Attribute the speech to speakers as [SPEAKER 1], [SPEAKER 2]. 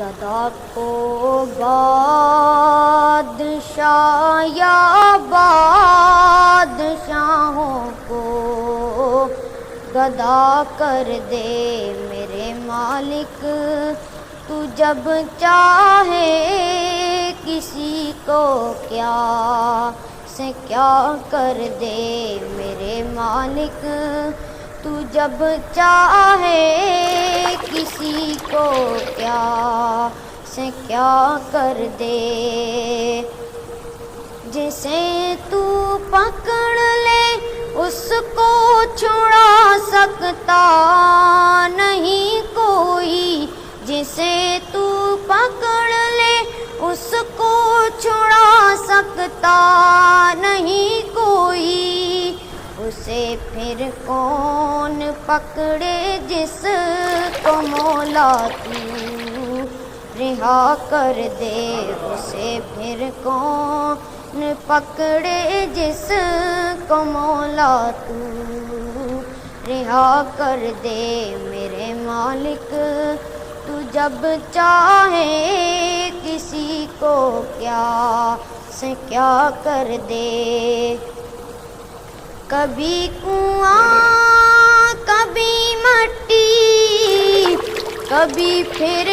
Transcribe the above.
[SPEAKER 1] گدا کو بادشاہ یا بادشاہوں کو گدا کر دے میرے مالک، تو جب چاہے کسی کو کیا سے کیا کر دے میرے مالک، تو جب چاہے کسی کو کیا سے کیا کر دے۔ جسے تو پکڑ لے اس کو چھڑا سکتا نہیں کوئی، جسے تو پکڑ لے اس کو چھڑا سکتا نہیں کوئی، اسے پھر کون پکڑے جس کو مولا تو رہا کر دے، اسے پھر کون پکڑے جس کو مولا تو رہا کر دے میرے مالک، تو جب چاہے کسی کو کیا سے کیا کر دے۔ کبھی کنواں کبھی مٹی، کبھی پھر